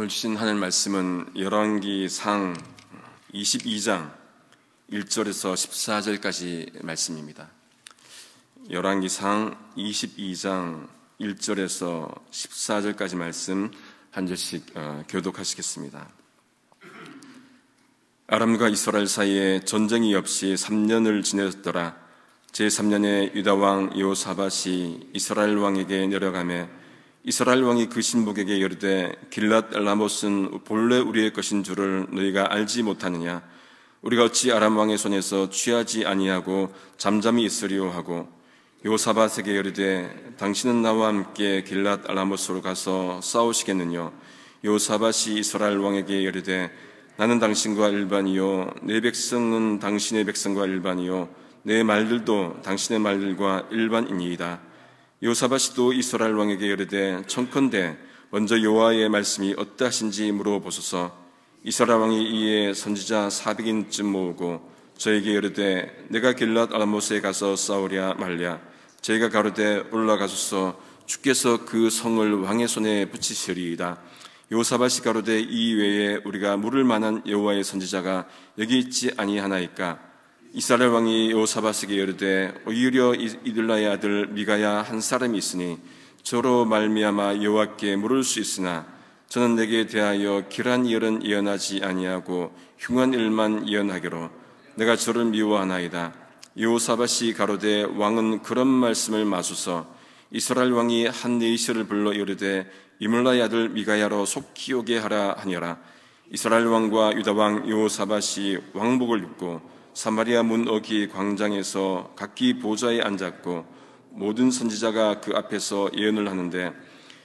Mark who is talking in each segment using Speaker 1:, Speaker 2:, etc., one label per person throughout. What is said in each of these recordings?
Speaker 1: 오늘 주신 하늘 말씀은 열왕기상 22장 1절에서 14절까지 말씀입니다. 열왕기상 22장 1절에서 14절까지 말씀 한 절씩 교독하시겠습니다. 아람과 이스라엘 사이에 전쟁이 없이 3년을 지냈더라. 제3년에 유다왕 여호사밧이 이스라엘 왕에게 내려가매 이스라엘 왕이 그 신복에게 이르되 길랏 라못은 본래 우리의 것인 줄을 너희가 알지 못하느냐? 우리가 어찌 아람 왕의 손에서 취하지 아니하고 잠잠히 있으리요 하고 여호사밧에게 이르되 당신은 나와 함께 길랏 라못으로 가서 싸우시겠느냐? 여호사밧이 이스라엘 왕에게 이르되 나는 당신과 일반이요 내 백성은 당신의 백성과 일반이요 내 말들도 당신의 말들과 일반이니이다. 여호사밧이 또 이스라엘 왕에게 이르되 청컨대 먼저 여호와의 말씀이 어떠하신지 물어보소서. 이스라엘 왕이 이에 선지자 400인쯤 모으고 저에게 이르되 내가 길랏 라못에 가서 싸우랴 말랴. 저희가 가로되 올라가소서. 주께서 그 성을 왕의 손에 붙이시리이다. 여호사밧이 가로되 이 외에 우리가 물을 만한 여호와의 선지자가 여기 있지 아니하나이까? 이스라엘 왕이 여호사밧에게 이르되 오히려 이들라의 아들 미가야 한 사람이 있으니 저로 말미암아 여호와께 물을 수 있으나 저는 내게 대하여 길한 일은 예언하지 아니하고 흉한 일만 예언하기로 내가 저를 미워하나이다. 여호사밧이 가로되 왕은 그런 말씀을 마소서. 이스라엘 왕이 한 네이스를 불러 이르되 이물라의 아들 미가야로 속히 오게 하라 하니라. 이스라엘 왕과 유다 왕 여호사밧이 왕복을 입고 사마리아 문 어기 광장에서 각기 보좌에 앉았고 모든 선지자가 그 앞에서 예언을 하는데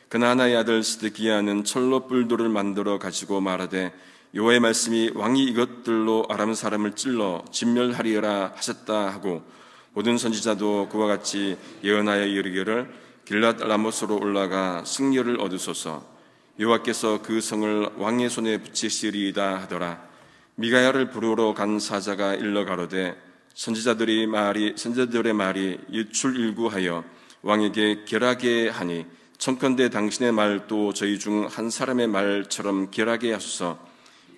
Speaker 1: 그나나의 아들 시드기야는 철로 뿔돌을 만들어 가지고 말하되 여호와의 말씀이 왕이 이것들로 아람 사람을 찔러 진멸하리라 하셨다 하고 모든 선지자도 그와 같이 예언하여 이르기를 길랏 라못으로 올라가 승리를 얻으소서. 여호와께서 그 성을 왕의 손에 붙이시리이다 하더라. 미가야를 부르러 간 사자가 일러 가로되 선지자들의 말이 일출일구하여 왕에게 결하게 하니 청컨대 당신의 말도 저희 중 한 사람의 말처럼 결하게 하소서.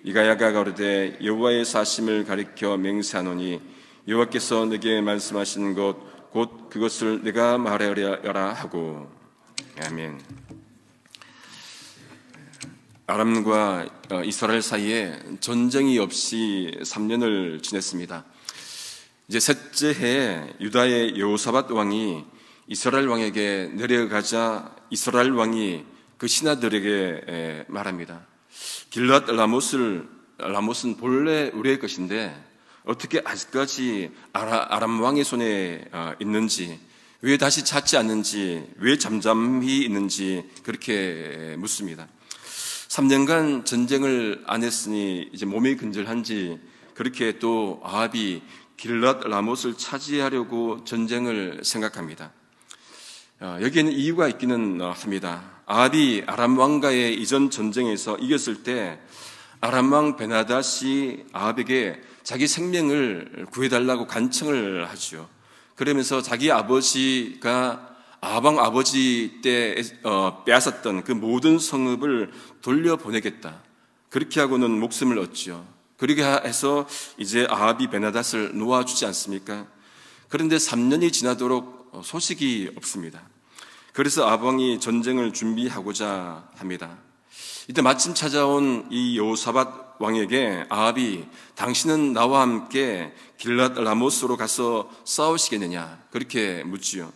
Speaker 1: 미가야가 가로되 여호와의 사심을 가리켜 맹세하노니 여호와께서 내게 말씀하신 것 곧 그것을 내가 말하려라 하고. 아멘. 아람과 이스라엘 사이에 전쟁이 없이 3년을 지냈습니다. 이제 셋째 해에 유다의 여호사밧 왕이 이스라엘 왕에게 내려가자 이스라엘 왕이 그 신하들에게 말합니다. 길랏 라못은 본래 우리의 것인데 어떻게 아직까지 아람 왕의 손에 있는지, 왜 다시 찾지 않는지, 왜 잠잠히 있는지 그렇게 묻습니다. 3년간 전쟁을 안 했으니 이제 몸이 근절한지 그렇게 또 아합이 길랏 라못을 차지하려고 전쟁을 생각합니다. 여기에는 이유가 있기는 합니다. 아합이 아람 왕과의 이전 전쟁에서 이겼을 때 아람 왕 베나닷이 아합에게 자기 생명을 구해달라고 간청을 하죠. 그러면서 자기 아버지가 아합 왕 아버지 때 빼앗았던 그 모든 성읍을 돌려보내겠다. 그렇게 하고는 목숨을 얻죠. 그렇게 해서 이제 아합이 베나닷을 놓아주지 않습니까? 그런데 3년이 지나도록 소식이 없습니다. 그래서 아합 왕이 전쟁을 준비하고자 합니다. 이때 마침 찾아온 이 여호사밧 왕에게 아합이 당신은 나와 함께 길랏 라못으로 가서 싸우시겠느냐 그렇게 묻지요.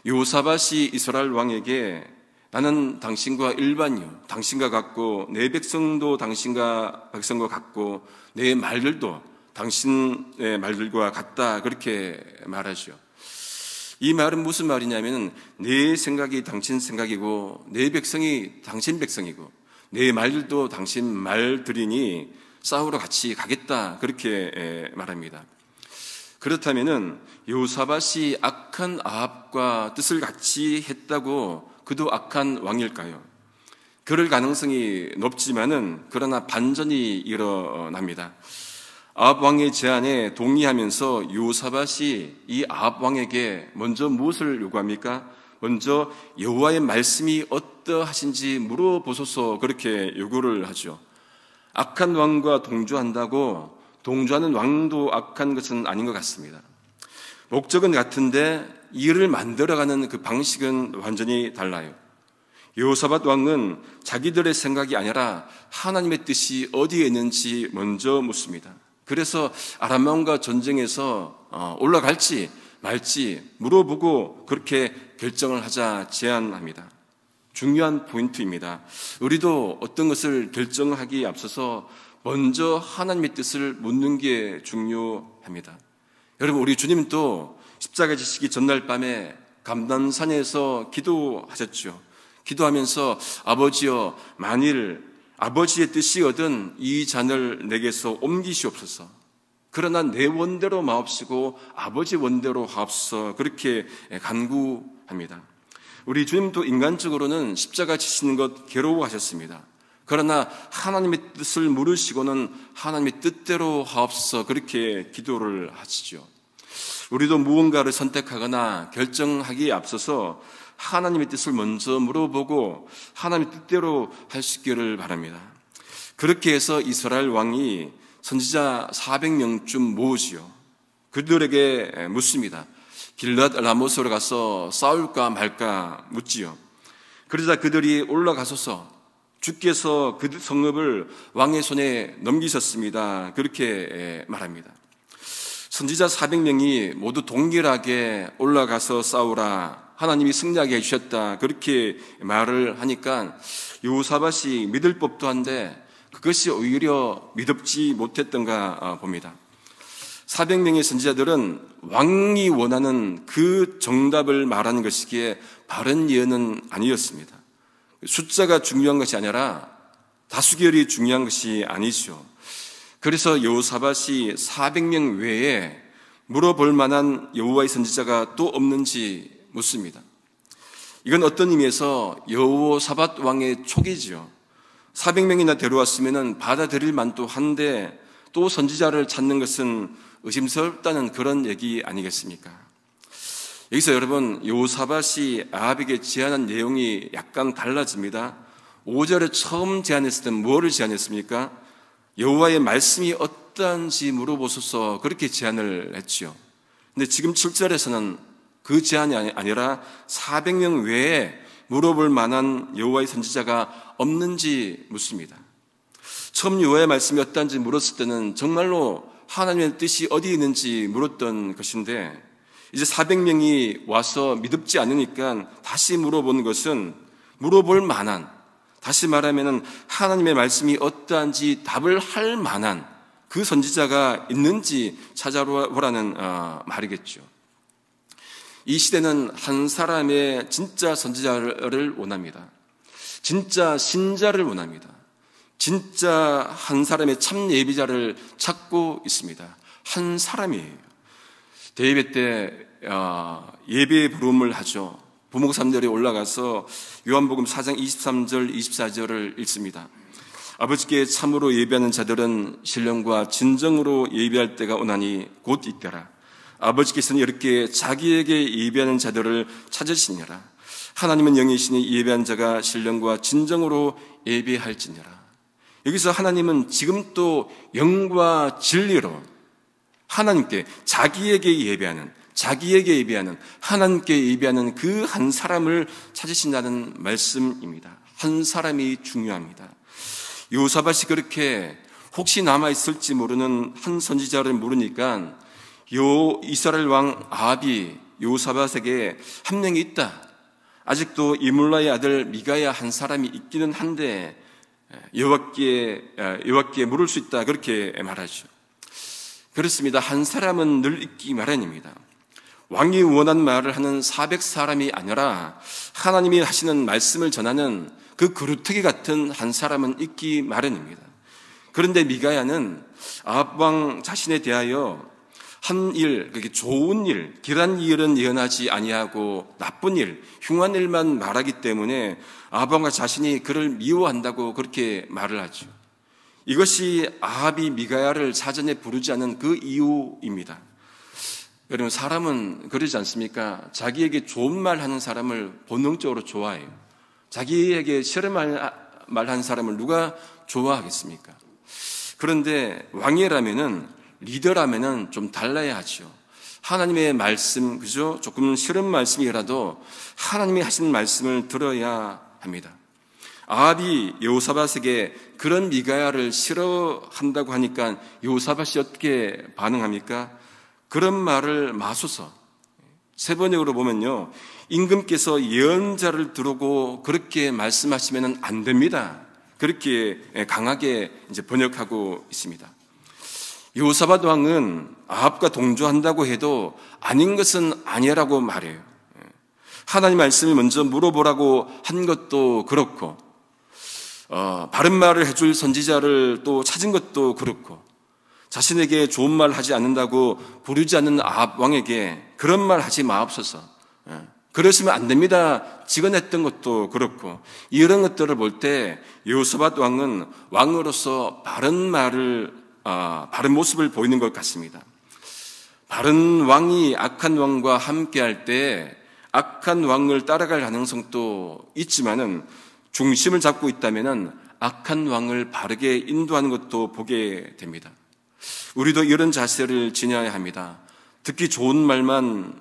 Speaker 1: 여호사밧이 이스라엘 왕에게 나는 당신과 일반이요 당신과 같고 내 백성도 당신과 백성과 같고 내 말들도 당신의 말들과 같다 그렇게 말하죠. 이 말은 무슨 말이냐면 내 생각이 당신 생각이고 내 백성이 당신 백성이고 내 말들도 당신 말들이니 싸우러 같이 가겠다 그렇게 말합니다. 그렇다면은 여호사밧이 악한 아합과 뜻을 같이 했다고 그도 악한 왕일까요? 그럴 가능성이 높지만은 그러나 반전이 일어납니다. 아합 왕의 제안에 동의하면서 여호사밧이 이 아합 왕에게 먼저 무엇을 요구합니까? 먼저 여호와의 말씀이 어떠하신지 물어보소서 그렇게 요구를 하죠. 악한 왕과 동조한다고 동조하는 왕도 악한 것은 아닌 것 같습니다. 목적은 같은데 일을 만들어가는 그 방식은 완전히 달라요. 여호사밧 왕은 자기들의 생각이 아니라 하나님의 뜻이 어디에 있는지 먼저 묻습니다. 그래서 아람 왕과 전쟁에서 올라갈지 말지 물어보고 그렇게 결정을 하자 제안합니다. 중요한 포인트입니다. 우리도 어떤 것을 결정하기에 앞서서 먼저 하나님의 뜻을 묻는 게 중요합니다. 여러분, 우리 주님도 십자가 지시기 전날 밤에 감람산에서 기도하셨죠. 기도하면서 아버지여, 만일 아버지의 뜻이거든 이 잔을 내게서 옮기시옵소서. 그러나 내 원대로 마옵시고 아버지 원대로 하옵소서. 그렇게 간구합니다. 우리 주님도 인간적으로는 십자가 지시는 것 괴로워하셨습니다. 그러나 하나님의 뜻을 물으시고는 하나님의 뜻대로 하옵소서 그렇게 기도를 하시죠. 우리도 무언가를 선택하거나 결정하기에 앞서서 하나님의 뜻을 먼저 물어보고 하나님의 뜻대로 할 수 있기를 바랍니다. 그렇게 해서 이스라엘 왕이 선지자 400명쯤 모으지요. 그들에게 묻습니다. 길앗 라모스로 가서 싸울까 말까 묻지요. 그러자 그들이 올라가소서 주께서 그 성읍을 왕의 손에 넘기셨습니다. 그렇게 말합니다. 선지자 400명이 모두 동일하게 올라가서 싸우라. 하나님이 승리하게 해주셨다. 그렇게 말을 하니까 여호사밧이 믿을 법도 한데 그것이 오히려 믿음지 못했던가 봅니다. 400명의 선지자들은 왕이 원하는 그 정답을 말하는 것이기에 바른 예언은 아니었습니다. 숫자가 중요한 것이 아니라 다수결이 중요한 것이 아니죠. 그래서 여호사밧이 400명 외에 물어볼 만한 여호와의 선지자가 또 없는지 묻습니다. 이건 어떤 의미에서 여호사밧 왕의 촉이지요. 400명이나 데려왔으면 받아들일 만도 한데 또 선지자를 찾는 것은 의심스럽다는 그런 얘기 아니겠습니까? 여기서 여러분 여호사밧이 아합에게 제안한 내용이 약간 달라집니다. 5절에 처음 제안했을 때 뭐를 제안했습니까? 여호와의 말씀이 어떠한지 물어보소서 그렇게 제안을 했지요. 근데 지금 7절에서는 그 제안이 아니라 400명 외에 물어볼 만한 여호와의 선지자가 없는지 묻습니다. 처음 여호와의 말씀이 어떠한지 물었을 때는 정말로 하나님의 뜻이 어디에 있는지 물었던 것인데 이제 400명이 와서 믿음지 않으니까 다시 물어보는 것은 물어볼 만한, 다시 말하면 하나님의 말씀이 어떠한지 답을 할 만한 그 선지자가 있는지 찾아보라는 말이겠죠. 이 시대는 한 사람의 진짜 선지자를 원합니다. 진짜 신자를 원합니다. 진짜 한 사람의 참 예비자를 찾고 있습니다. 한 사람이에요. 대예배 때 예배 부름을 하죠. 부목삼절에 올라가서 요한복음 4장 23절 24절을 읽습니다. 아버지께 참으로 예배하는 자들은 신령과 진정으로 예배할 때가 오나니 곧 이때라. 아버지께서는 이렇게 자기에게 예배하는 자들을 찾으시니라. 하나님은 영이시니 예배한 자가 신령과 진정으로 예배할지니라. 여기서 하나님은 지금 또 영과 진리로 하나님께 자기에게 예배하는 하나님께 예배하는 그 한 사람을 찾으신다는 말씀입니다. 한 사람이 중요합니다. 여호사밧이 그렇게 혹시 남아있을지 모르는 한 선지자를 물으니까 이스라엘 왕 아합이 여호사밧에게 한 명이 있다. 아직도 이물라의 아들 미가야 한 사람이 있기는 한데 여호와께 물을 수 있다. 그렇게 말하죠. 그렇습니다. 한 사람은 늘 있기 마련입니다. 왕이 원하는 말을 하는 400사람이 아니라 하나님이 하시는 말씀을 전하는 그 그루터기 같은 한 사람은 있기 마련입니다. 그런데 미가야는 아합 왕 자신에 대하여 한 일, 그게 좋은 일, 길한 일은 예언하지 아니하고 나쁜 일, 흉한 일만 말하기 때문에 아합 왕과 자신이 그를 미워한다고 그렇게 말을 하죠. 이것이 아합이 미가야를 사전에 부르지 않은 그 이유입니다. 여러분, 사람은 그러지 않습니까? 자기에게 좋은 말 하는 사람을 본능적으로 좋아해요. 자기에게 싫은 말하는 사람을 누가 좋아하겠습니까? 그런데 왕이라면은, 리더라면은 좀 달라야 하죠. 하나님의 말씀, 그죠? 조금 싫은 말씀이라도 하나님이 하시는 말씀을 들어야 합니다. 아합이 여호사밧에게 그런 미가야를 싫어한다고 하니까 여호사밧이 어떻게 반응합니까? 그런 말을 마소서. 세 번역으로 보면요, 임금께서 예언자를 두르고 그렇게 말씀하시면 안 됩니다. 그렇게 강하게 이제 번역하고 있습니다. 여호사밧 왕은 아합과 동조한다고 해도 아닌 것은 아니라고 말해요. 하나님 말씀을 먼저 물어보라고 한 것도 그렇고, 바른 말을 해줄 선지자를 또 찾은 것도 그렇고, 자신에게 좋은 말 하지 않는다고 부르지 않는 아합 왕에게 그런 말 하지 마옵소서, 그러시면 안 됩니다 직언했던 것도 그렇고, 이런 것들을 볼 때 여호사밧 왕은 왕으로서 바른 모습을 보이는 것 같습니다. 바른 왕이 악한 왕과 함께할 때 악한 왕을 따라갈 가능성도 있지만은, 중심을 잡고 있다면은 악한 왕을 바르게 인도하는 것도 보게 됩니다. 우리도 이런 자세를 지녀야 합니다. 듣기 좋은 말만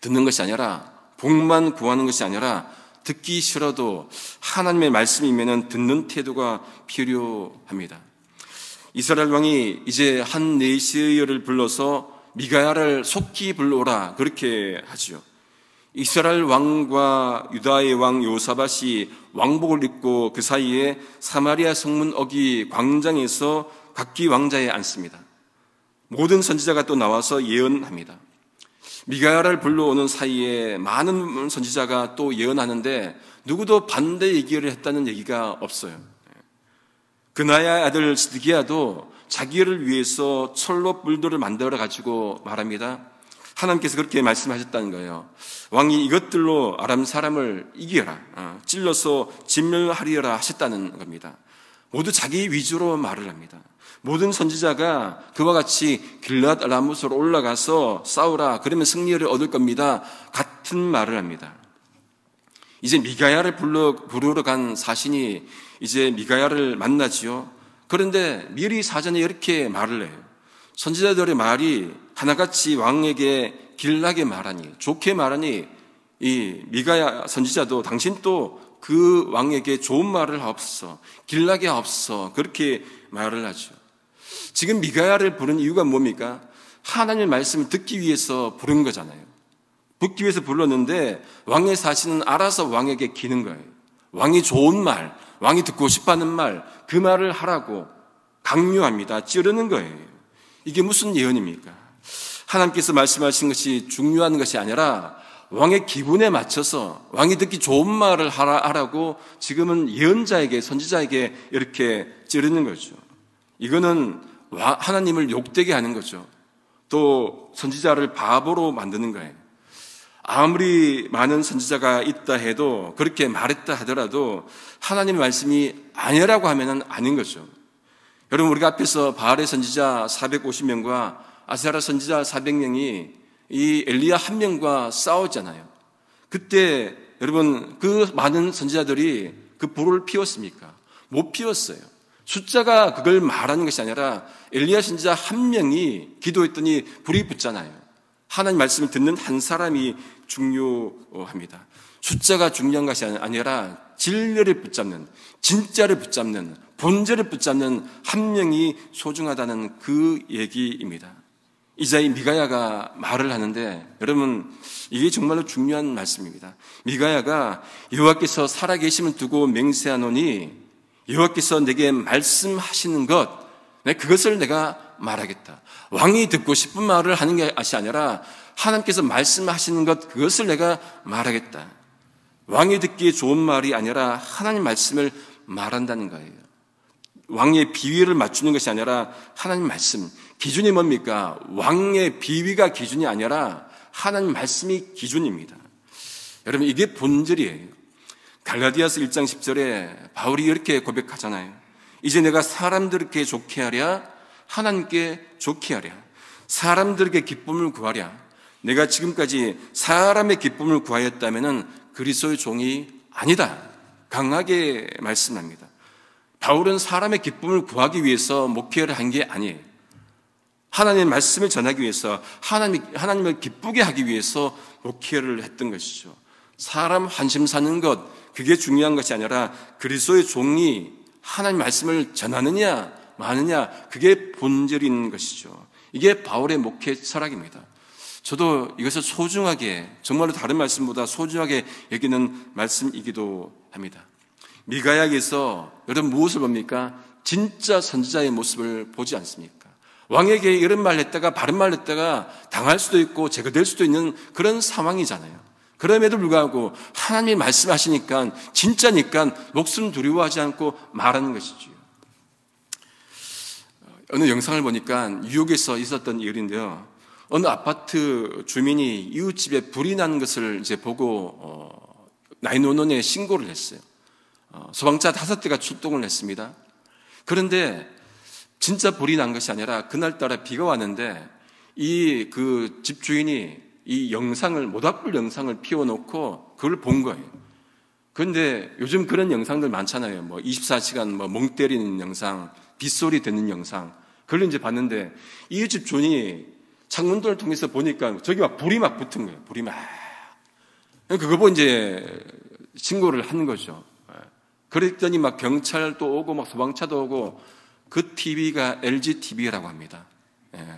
Speaker 1: 듣는 것이 아니라, 복만 구하는 것이 아니라, 듣기 싫어도 하나님의 말씀이면은 듣는 태도가 필요합니다. 이스라엘 왕이 이제 한 내시를 불러서 미가야를 속히 불러오라 그렇게 하지요. 이스라엘 왕과 유다의 왕 여호사밧이 왕복을 입고 그 사이에 사마리아 성문 어기 광장에서 각기 왕자에 앉습니다. 모든 선지자가 또 나와서 예언합니다. 미가야를 불러오는 사이에 많은 선지자가 또 예언하는데 누구도 반대 얘기를 했다는 얘기가 없어요. 그나야의 아들 시드기야도 자기를 위해서 철로 뿔들을 만들어 가지고 말합니다. 하나님께서 그렇게 말씀하셨다는 거예요. 왕이 이것들로 아람 사람을 이겨라, 찔러서 진멸하리라 하셨다는 겁니다. 모두 자기 위주로 말을 합니다. 모든 선지자가 그와 같이 길앗 라못으로 올라가서 싸우라, 그러면 승리를 얻을 겁니다, 같은 말을 합니다. 이제 미가야를 부르러 간 사신이 이제 미가야를 만나지요. 그런데 미리 사전에 이렇게 말을 해요. 선지자들의 말이 하나같이 왕에게 길나게 말하니, 좋게 말하니, 이 미가야 선지자도 당신 또 그 왕에게 좋은 말을 하옵소서, 길나게 하옵소서, 그렇게 말을 하죠. 지금 미가야를 부른 이유가 뭡니까? 하나님의 말씀을 듣기 위해서 부른 거잖아요. 듣기 위해서 불렀는데 왕의 사신은 알아서 왕에게 기는 거예요. 왕이 좋은 말, 왕이 듣고 싶어하는 말, 그 말을 하라고 강요합니다. 찌르는 거예요. 이게 무슨 예언입니까? 하나님께서 말씀하신 것이 중요한 것이 아니라 왕의 기분에 맞춰서 왕이 듣기 좋은 말을 하라고 지금은 예언자에게, 선지자에게 이렇게 찌르는 거죠. 이거는 하나님을 욕되게 하는 거죠. 또 선지자를 바보로 만드는 거예요. 아무리 많은 선지자가 있다 해도, 그렇게 말했다 하더라도 하나님의 말씀이 아니라고 하면은 아닌 거죠. 여러분, 우리가 앞에서 바알의 선지자 450명과 아세라 선지자 400명이 이 엘리야 한 명과 싸웠잖아요. 그때 여러분, 그 많은 선지자들이 그 불을 피웠습니까? 못 피웠어요. 숫자가 그걸 말하는 것이 아니라 엘리야 선지자 한 명이 기도했더니 불이 붙잖아요. 하나님 말씀을 듣는 한 사람이 중요합니다. 숫자가 중요한 것이 아니라 진리를 붙잡는, 진짜를 붙잡는, 본질을 붙잡는 한 명이 소중하다는 그 얘기입니다. 이자이 미가야가 말을 하는데, 여러분, 이게 정말로 중요한 말씀입니다. 미가야가 여호와께서 살아계심을 두고 맹세하노니 여호와께서 내게 말씀하시는 것, 그것을 내가 말하겠다. 왕이 듣고 싶은 말을 하는 것이 아니라 하나님께서 말씀하시는 것, 그것을 내가 말하겠다. 왕이 듣기에 좋은 말이 아니라 하나님 말씀을 말한다는 거예요. 왕의 비위를 맞추는 것이 아니라 하나님 말씀. 기준이 뭡니까? 왕의 비위가 기준이 아니라 하나님 말씀이 기준입니다. 여러분, 이게 본질이에요. 갈라디아서 1장 10절에 바울이 이렇게 고백하잖아요. 이제 내가 사람들께 좋게 하랴, 하나님께 좋게 하랴. 사람들에게 기쁨을 구하랴. 내가 지금까지 사람의 기쁨을 구하였다면 그리스도의 종이 아니다. 강하게 말씀합니다. 바울은 사람의 기쁨을 구하기 위해서 목회를 한 게 아니에요. 하나님의 말씀을 전하기 위해서, 하나님을 기쁘게 하기 위해서 목회를 했던 것이죠. 사람 환심 사는 것, 그게 중요한 것이 아니라 그리스도의 종이 하나님 말씀을 전하느냐 마느냐, 그게 본질인 것이죠. 이게 바울의 목회 철학입니다. 저도 이것을 소중하게, 정말로 다른 말씀보다 소중하게 여기는 말씀이기도 합니다. 미가야에서 여러분 무엇을 봅니까? 진짜 선지자의 모습을 보지 않습니까? 왕에게 이런 말을 했다가 바른 말을 했다가 당할 수도 있고 제거될 수도 있는 그런 상황이잖아요. 그럼에도 불구하고 하나님이 말씀하시니까 진짜니까 목숨 두려워하지 않고 말하는 것이죠. 어느 영상을 보니까 뉴욕에서 있었던 일인데요. 어느 아파트 주민이 이웃집에 불이 난 것을 이제 보고 911에 신고를 했어요. 소방차 5대가 출동을 했습니다. 그런데 진짜 불이 난 것이 아니라 그날따라 비가 왔는데 이 그 집주인이 이 영상을, 모닥불 영상을 피워놓고 그걸 본 거예요. 그런데 요즘 그런 영상들 많잖아요. 뭐 24시간 멍 때리는 영상, 빗소리 듣는 영상. 그걸 이제 봤는데 이 집 주인이 창문들을 통해서 보니까 저기 막 불이 막 붙은 거예요. 불이 막. 그거 보고 이제 신고를 한 거죠. 그랬더니 막 경찰도 오고 막 소방차도 오고 그 TV가 LG TV라고 합니다.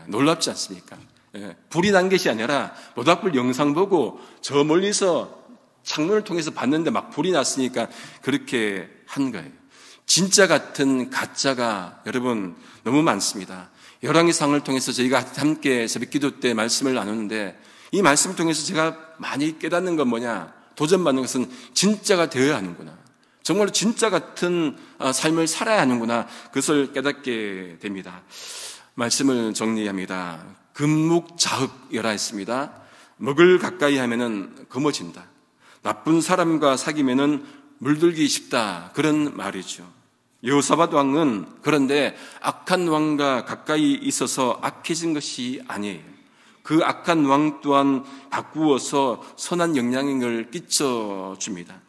Speaker 1: 놀랍지 않습니까? 불이 난 것이 아니라 모닥불 영상 보고 저 멀리서 창문을 통해서 봤는데 막 불이 났으니까 그렇게 한 거예요. 진짜 같은 가짜가 여러분 너무 많습니다. 열왕기상을 통해서 저희가 함께 새벽 기도 때 말씀을 나누는데 이 말씀을 통해서 제가 많이 깨닫는 건 뭐냐? 도전받는 것은 진짜가 되어야 하는구나. 정말로 진짜 같은 삶을 살아야 하는구나. 그것을 깨닫게 됩니다. 말씀을 정리합니다. 금묵자흑이라 했습니다. 먹을 가까이 하면은 검어진다. 나쁜 사람과 사귀면은 물들기 쉽다. 그런 말이죠. 여호사밧 왕은 그런데 악한 왕과 가까이 있어서 악해진 것이 아니에요. 그 악한 왕 또한 바꾸어서 선한 영향력을 끼쳐줍니다.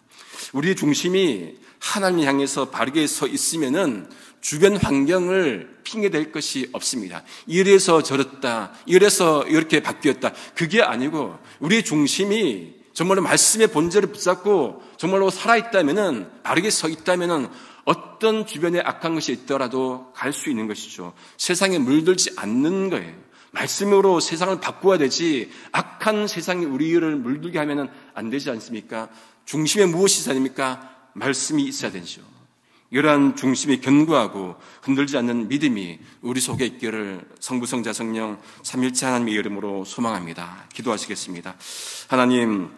Speaker 1: 우리의 중심이 하나님 향해서 바르게 서 있으면은 주변 환경을 핑계댈 것이 없습니다. 이래서 저렇다, 이래서 이렇게 바뀌었다. 그게 아니고 우리의 중심이 정말로 말씀의 본질을 붙잡고 정말로 살아있다면은, 바르게 서 있다면은 어떤 주변에 악한 것이 있더라도 갈 수 있는 것이죠. 세상에 물들지 않는 거예요. 말씀으로 세상을 바꾸어야 되지 악한 세상이 우리를 물들게 하면은 안 되지 않습니까? 중심에 무엇이 있어야 됩니까? 말씀이 있어야 되죠. 이러한 중심이 견고하고 흔들지 않는 믿음이 우리 속에 있기를 성부, 성자, 성령 삼위일체 하나님의 이름으로 소망합니다. 기도하시겠습니다. 하나님,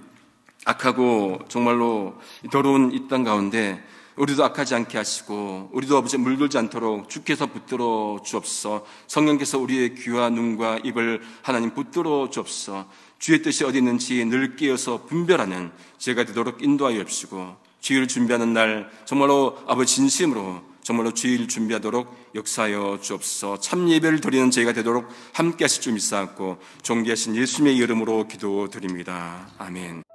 Speaker 1: 악하고 정말로 더러운 이 땅 가운데 우리도 악하지 않게 하시고 우리도 아버지 물들지 않도록 주께서 붙들어 주옵소서. 성령께서 우리의 귀와 눈과 입을 하나님 붙들어 주옵소서. 주의 뜻이 어디 있는지 늘 깨어서 분별하는 제가 되도록 인도하여 주시고, 주일 준비하는 날 정말로 아버지 진심으로 정말로 주일 준비하도록 역사하여 주옵소서. 참 예배를 드리는 저희가 되도록 함께 하실 줄 믿사옵고 존귀하신 예수님의 이름으로 기도드립니다. 아멘.